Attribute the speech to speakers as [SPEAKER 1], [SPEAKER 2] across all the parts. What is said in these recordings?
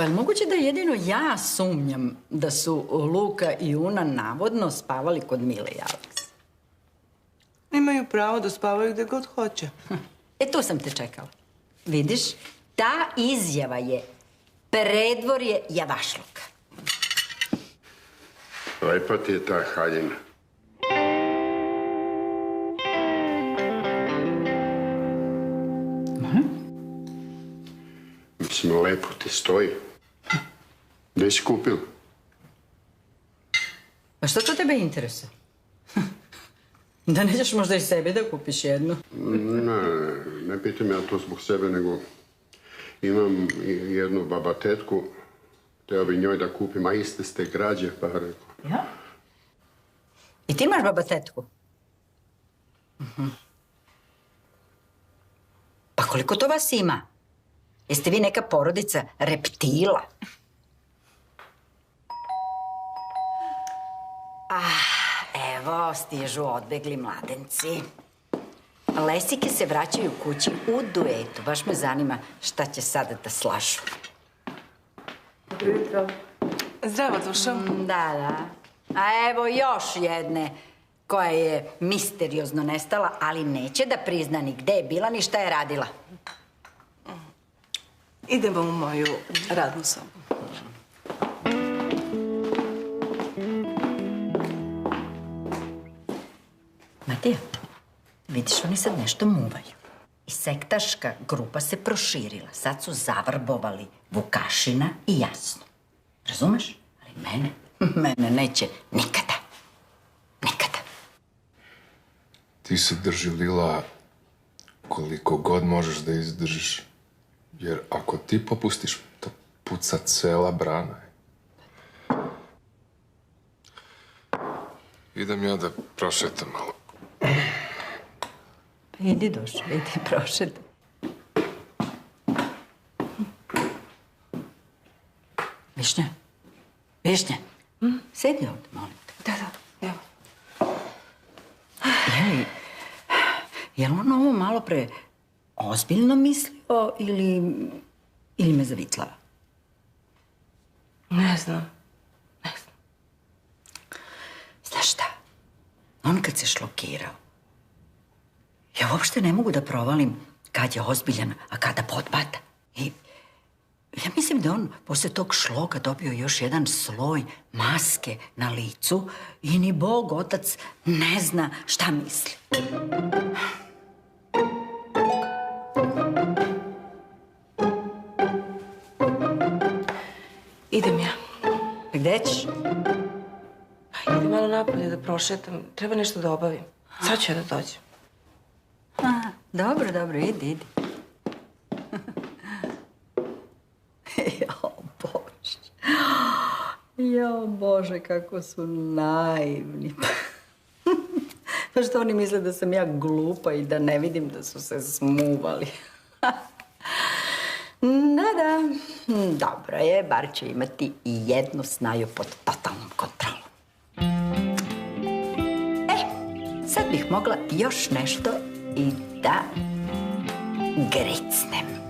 [SPEAKER 1] Pa je li moguće da jedino ja sumnjam da su Luka i Una navodno spavali kod Mile i Aleksa?
[SPEAKER 2] Imaju pravo da spavaju gde god hoće.
[SPEAKER 1] E, tu sam te čekala. Vidiš, ta izjava je predvorje javašluka.
[SPEAKER 3] Lepa ti je ta haljina. Mislim, lepo ti stoji. Gde si kupila?
[SPEAKER 1] Pa što to tebe interesuje? Da nećeš možda i sebi da kupiš jednu?
[SPEAKER 3] Ne pitam ja to zbog sebe, nego imam jednu babatetku. Teo bi njoj da kupim, a iste ste građe, pa rekao.
[SPEAKER 1] Ja? I ti imaš babatetku? Pa koliko to vas ima? Jeste vi neka porodica reptila? Evo, stižu odbegli mladenci. Lesike se vraćaju kući u duetu. Baš me zanima šta će sada da slažu.
[SPEAKER 2] Dobro jutro. Zdravo, Dušo.
[SPEAKER 1] Da. A evo još jedne koja je misteriozno nestala, ali neće da prizna ni gde je bila, ni šta je radila.
[SPEAKER 2] Idemo u moju radnu sobu.
[SPEAKER 1] Matija, vidiš, oni sad nešto muvaju. I sektaška grupa se proširila. Sad su zavrbovali Vukašina i Jasnu. Razumeš? Ali mene neće nikada. Nikada.
[SPEAKER 4] Ti se drži, Lila, koliko god možeš da izdržiš. Jer ako ti popustiš, to puca cela brana. Idem ja da prošetam malo.
[SPEAKER 1] Idi, Dušo, idi, prošetaj. Višnja, sedi ovdje, molim te.
[SPEAKER 2] Da, evo.
[SPEAKER 1] Je li on ovo malo pre ozbiljno mislio ili me zavitlava?
[SPEAKER 2] Ne znam.
[SPEAKER 1] Znaš šta? On kad se šlokirao, ja uopšte ne mogu da provalim kad je ozbiljan, a kada podbata. I ja mislim da on posle tog šloka dobio još jedan sloj maske na licu i ni Bog, otac, ne zna šta misli.
[SPEAKER 2] Idem ja.
[SPEAKER 1] Gde ćeš?
[SPEAKER 2] Idem malo napolje da prošetam. Treba nešto da obavim. Sad ću ja da dođem.
[SPEAKER 1] Dobro, idi. Jo, Bože, kako su naivni. Pa što oni misle da sam ja glupa i da ne vidim da su se smuvali. Da. Dobro je, bar će imati i jednu snaju pod totalnom kontrolom. Sad bih mogla još nešto i da gricnem.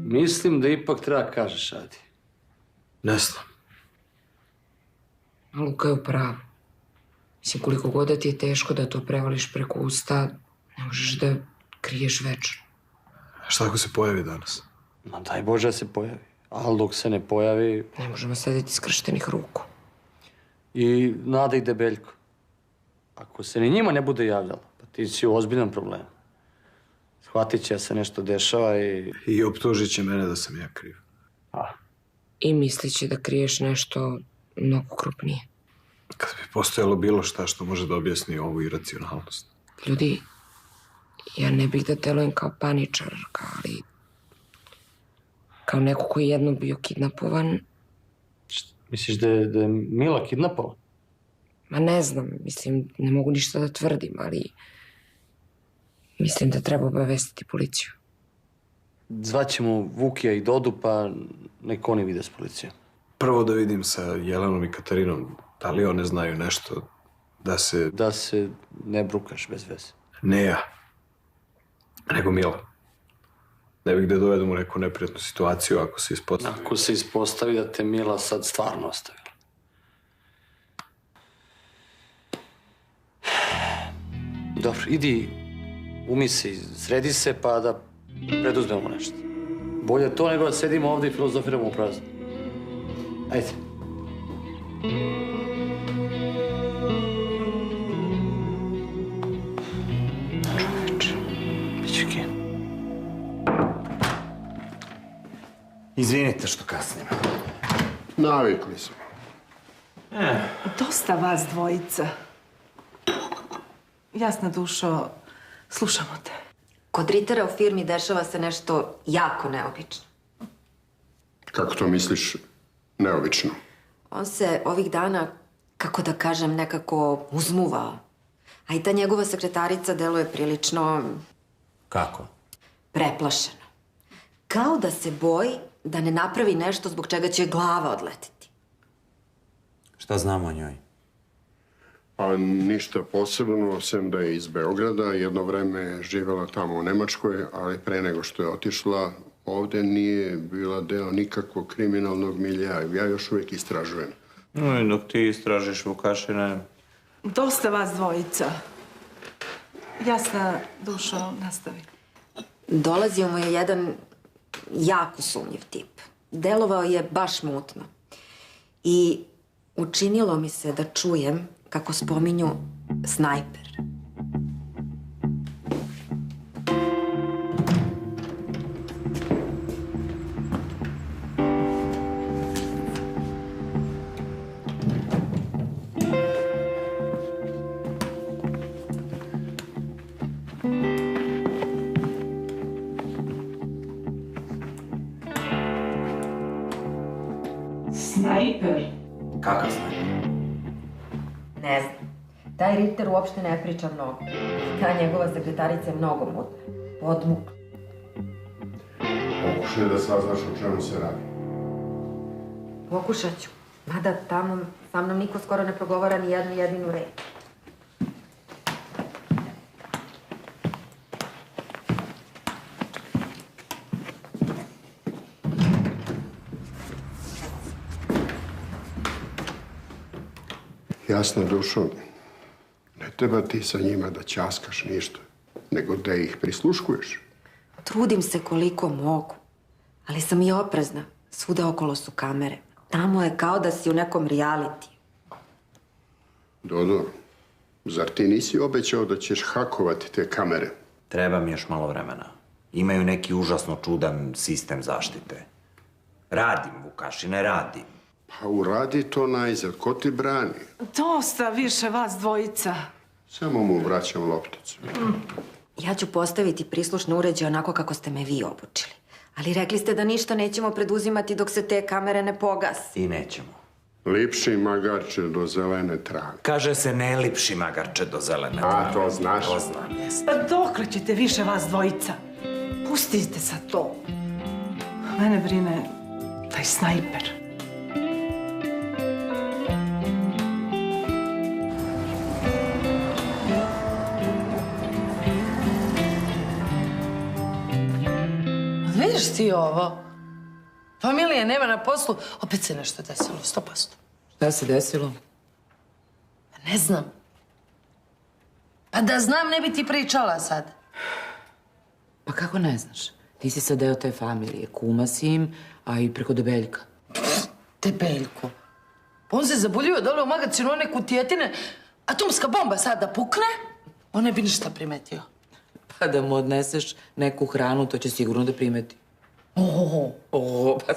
[SPEAKER 5] Mislim da ipak treba kažeš, Adi.
[SPEAKER 6] Ne znam.
[SPEAKER 7] Luka je u pravu. Mislim, koliko god da ti je teško da to prevališ preko usta, ne možeš da kriješ večno.
[SPEAKER 6] Šta ako se pojavi danas?
[SPEAKER 5] Ma daj Bože da se pojavi. Ali dok se ne pojavi...
[SPEAKER 7] Ne možemo sedeti skrštenih ruku.
[SPEAKER 5] I Nada i Debeljko. Ako se ni njima ne bude javljala, pa ti si u ozbiljnom problemu. Shvatit će da se nešto dešava i...
[SPEAKER 6] I optužit će mene da sam ja kriv.
[SPEAKER 7] I mislit će da kriješ nešto mnogo krupnije.
[SPEAKER 6] Kad bi postojalo bilo šta što može da objasni ovu iracionalnost.
[SPEAKER 7] Ljudi, ja ne bih da delujem kao paničar, ali kao neko koji je jednom bio kidnapovan.
[SPEAKER 5] Misliš da je Mila kidnapala?
[SPEAKER 7] Ma ne znam, mislim, ne mogu ništa da tvrdim, ali mislim da treba obavestiti policiju.
[SPEAKER 5] Zvaćemo Vukija i Dodu, pa nek oni vide s policijom.
[SPEAKER 6] Prvo da vidim sa Jelenom i Katarinom, da li one znaju nešto da se...
[SPEAKER 5] Da se ne brukaš bez veze.
[SPEAKER 6] Ne ja, nego Mila. Ne bih da dovedem u neku neprijatnu situaciju ako se ispostavi.
[SPEAKER 5] Ako se ispostavi da te Mila sad stvarno ostavila. Dobro, idi, umi se, sredi se pa da preduzmemo nešto. Bolje to nego da sedimo ovde i filozofiramo u prazno. Ajde. Čoveče, biće okej.
[SPEAKER 8] Izvinite što kasnim.
[SPEAKER 3] Navikli smo.
[SPEAKER 9] Dosta vas dvojica. Jasna dušo, slušamo te.
[SPEAKER 10] Kod Ritera u firmi dešava se nešto jako neobično.
[SPEAKER 3] Kako to misliš neobično?
[SPEAKER 10] On se ovih dana, kako da kažem, nekako uzmuvao. A i ta njegova sekretarica deluje prilično...
[SPEAKER 8] Kako?
[SPEAKER 10] preplašeno. Kao da se boji da ne napravi nešto zbog čega će glava odletiti.
[SPEAKER 8] Šta znamo o njoj?
[SPEAKER 3] Pa ništa posebno, osim da je iz Beograda. Jedno vreme je živjela tamo u Nemačkoj, ali pre nego što je otišla, ovde nije bila deo nikakvog kriminalnog milija. Ja još uvijek istražujem.
[SPEAKER 8] No i dok ti istražiš Vukašine...
[SPEAKER 9] Dosta vas dvojica. Jasna dušo, nastavi.
[SPEAKER 10] Dolazio mu je jedan jako sumnjiv tip. Delovao je baš mutno. I učinilo mi se da čujem kako spominju snajper.
[SPEAKER 9] Snajper?
[SPEAKER 8] Kakav snajper?
[SPEAKER 10] Ne znam. Taj Ritter uopšte ne priča mnogo. Ta njegova sekretarica je mnogo mutna. Podmukla.
[SPEAKER 3] Pokušaj da saznaš o čemu se radi.
[SPEAKER 10] Pokušat ću. Mada tamo sa mnom niko skoro ne progovara ni jednu jedinu reč.
[SPEAKER 3] Jasna dušo, ne treba ti sa njima da ćaskaš ništa, nego da ih prisluškuješ.
[SPEAKER 10] Trudim se koliko mogu, ali sam i oprezna. Svuda okolo su kamere. Tamo je kao da si u nekom realitiju.
[SPEAKER 3] Dodo, zar ti nisi obećao da ćeš hakovati te kamere?
[SPEAKER 8] Treba mi još malo vremena. Imaju neki užasno čudan sistem zaštite. Radim, Vukašine, radim.
[SPEAKER 3] Pa uradi to najzad, ko ti brani?
[SPEAKER 9] Dosta više vas dvojica.
[SPEAKER 3] Samo mu vraćam lopticu.
[SPEAKER 10] Ja ću postaviti prislušne uređaje onako kako ste me vi obučili. Ali rekli ste da ništa nećemo preduzimati dok se te kamere ne pogasi.
[SPEAKER 8] I nećemo.
[SPEAKER 3] Lipši magarče do zelene trave.
[SPEAKER 8] Kaže se ne lipši magarče do zelene.
[SPEAKER 3] A, to znaš?
[SPEAKER 8] To znam, jesam.
[SPEAKER 9] Pa dokle ćete više vas dvojica? Pustite sad to. Mene brine taj snajper.
[SPEAKER 11] Vidiš ti ovo? Familije nema na poslu, opet se nešto desilo, 100%.
[SPEAKER 7] Šta se desilo?
[SPEAKER 11] Ne znam. Pa da znam, ne bi ti pričala sad.
[SPEAKER 7] Pa kako ne znaš? Ti si sad deo te familije, kuma si im, a i preko Debeljka.
[SPEAKER 11] Debeljko. On se zabuljio dole u magacinu one kutijetine, atomska bomba sad da pukne, on ne bi ništa primetio.
[SPEAKER 7] Pa da mu odneseš neku hranu, to će sigurno da primeti.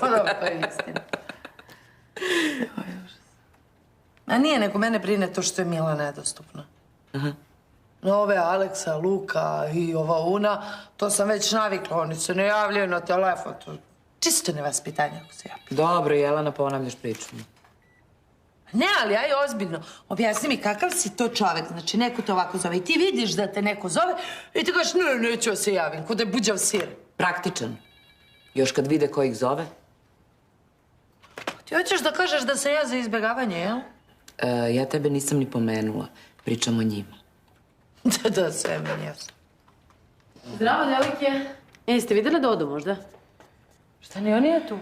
[SPEAKER 11] Pa dobro, to je istina. A nije, nego mene brine to što je Mila nedostupna.
[SPEAKER 7] Aha.
[SPEAKER 11] No ove Aleksa, Luka i ova Una, to sam već navikla, oni se ne javljaju na telefon. To čisto nevaspitanje ako se javljaju.
[SPEAKER 7] Dobro, Jelena, ponavljaš priču.
[SPEAKER 11] Ne, ali aj ozbiljno. Objasni mi kakav si to čovek. Znači, neko te ovako zove i ti vidiš da te neko zove i ti kažeš, ne, neću da se javim, kod je buđav sir.
[SPEAKER 7] Praktičan. Još kad vide ko ih zove.
[SPEAKER 11] Ti Ti hoćeš da kažeš da sam ja za izbjegavanje, jel?
[SPEAKER 7] Ja tebe nisam ni pomenula. Pričam o njima.
[SPEAKER 11] Da, sve meni jasno.
[SPEAKER 12] Zdravo, djevojke. Jeste vidjeli Dodu možda?
[SPEAKER 11] Šta, ni on nije tu?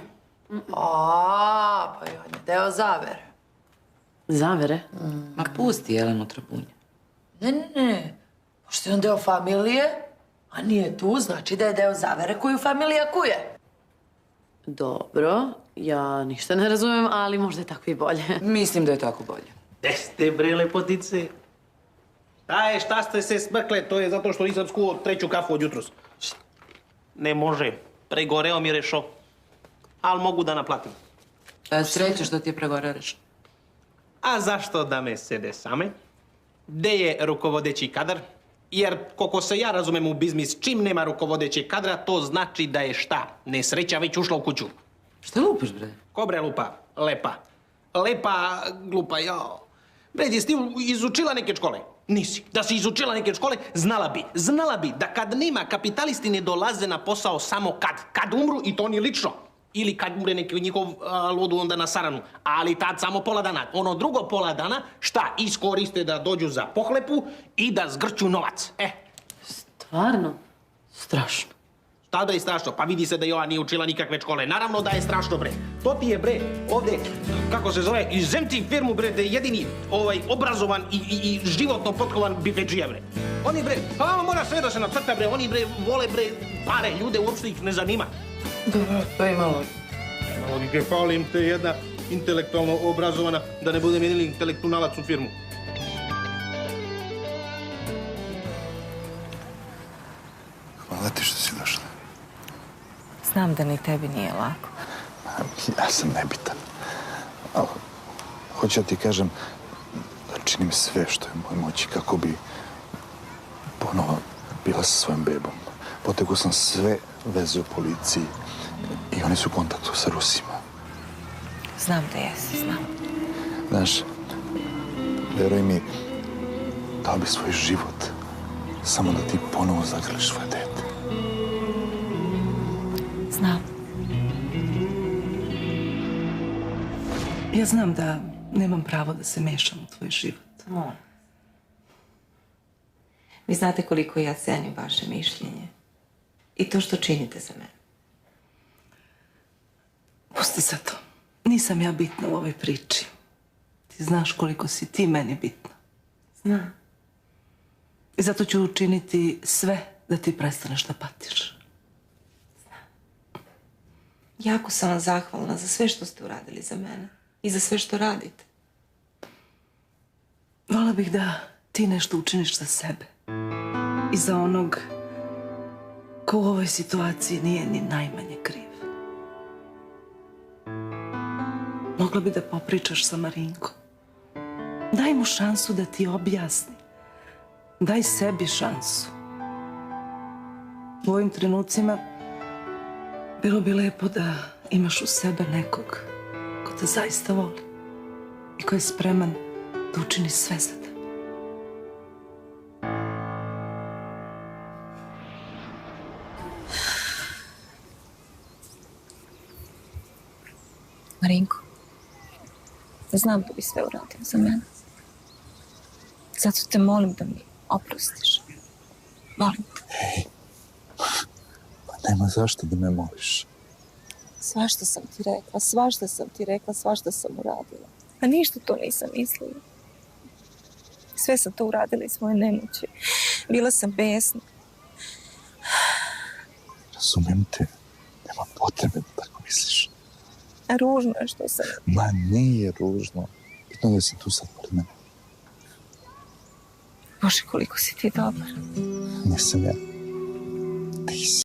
[SPEAKER 11] Pa i on je deo zavere.
[SPEAKER 12] Zavere?
[SPEAKER 7] Ma pusti Jelenu Trabunju.
[SPEAKER 11] Ne. Pošto je on deo familije, a nije tu, znači da je deo zavere koju familija kuje.
[SPEAKER 12] Dobro, ja ništa ne razumijem, ali možda je tako i bolje.
[SPEAKER 7] Mislim da je tako bolje.
[SPEAKER 13] Gde ste, bre, lepotice? Šta ste se smrkle? To je zato što nisam skuo 3. kafu od jutros. Ne može. Pregoreo mi rešo. Ali mogu da naplatim.
[SPEAKER 7] Sreće što ti je pregoreo rešo.
[SPEAKER 13] A zašto da me sede same? Gde je rukovodeći kadar? Jer, koliko se ja razumem u biznis, čim nema rukovodećeg kadra, to znači da je šta? Nesreća već ušla u kuću.
[SPEAKER 7] Šta lupaš, bre?
[SPEAKER 13] Ko bre lupa? Lepa. Lepa, glupa, jao. Bre, jesi ti izučila neke škole? Nisi. Da si izučila neke škole, znala bi da kad nema kapitalisti ne dolaze na posao samo kad umru i to oni lično. Ili kad umre neki njihov ludu onda na saranu. Ali tad samo pola dana. Ono drugo pola dana, šta? Iskoriste da dođu za pohlepu i da zgrću novac.
[SPEAKER 12] Stvarno? Strašno.
[SPEAKER 13] Šta da je strašno? Pa vidi se da i ova nije učila nikakve škole. Naravno da je strašno, bre. To ti je, bre, ovde, kako se zove, izemti firmu, bre, da je jedini obrazovan i životno potkovan bifedžija, bre. Oni, bre, pa mora sve da se nacrta, bre. Oni, bre, vole, bre, pare. Ljude uopšte ih ne zanima.
[SPEAKER 11] Dobro, to ima logike.
[SPEAKER 13] Ima logike, fali im te jedna intelektualno obrazovana, da ne budem jedini intelektualac u firmu.
[SPEAKER 14] Hvala ti što si došla.
[SPEAKER 15] Znam da ni tebi nije lako.
[SPEAKER 14] Ja sam nebitan. Ali, hoću da ti kažem da činim sve što je u mojoj moći kako bi ponovo bila sa svojim bebom. Potegao sam sve veze u policiji i oni su u kontaktu sa Rusima.
[SPEAKER 15] Znam da jesi, znam.
[SPEAKER 14] Znaš, veruj mi, dao bi svoj život samo da ti ponovo zagrliš svoje dete.
[SPEAKER 15] Znam.
[SPEAKER 9] Ja znam da nemam pravo da se mešam u tvoj život.
[SPEAKER 15] Molim. Vi znate koliko ja cenim vaše mišljenje. I to što činite za mene.
[SPEAKER 9] Pusti sad to. Nisam ja bitna u ovoj priči. Ti znaš koliko si ti meni bitna.
[SPEAKER 15] Znam.
[SPEAKER 9] I zato ću učiniti sve da ti prestaneš da patiš.
[SPEAKER 15] Jako sam vam zahvalna za sve što ste uradili za mene. I za sve što radite.
[SPEAKER 9] Vola bih da ti nešto učiniš za sebe. I za onog ko u ovoj situaciji nije ni najmanje kriv. Mogla bi da popričaš sa Marinkom. Daj mu šansu da ti objasni. Daj sebi šansu. U ovim trenucima bilo bi lepo da imaš u sebe nekog ko te zaista voli i ko je spreman da učini sve za tebe.
[SPEAKER 15] Marinko, znam da bi sve uradio za mene. Zato te molim da mi oprostiš. Molim te.
[SPEAKER 14] Ej, pa nema zašto da me moliš.
[SPEAKER 15] Svašta sam ti rekla, svašta sam uradila. A ništa to nisam mislila. Sve sam to uradila iz svoje nemoći. Bila sam besna.
[SPEAKER 14] Razumijem te. Nema potrebe da tako misliš.
[SPEAKER 15] A ružno je što sam...
[SPEAKER 14] Ma nije ružno. Bitno da si tu sad pored mene.
[SPEAKER 15] Bože, koliko si ti dobar.
[SPEAKER 14] Nisam ja.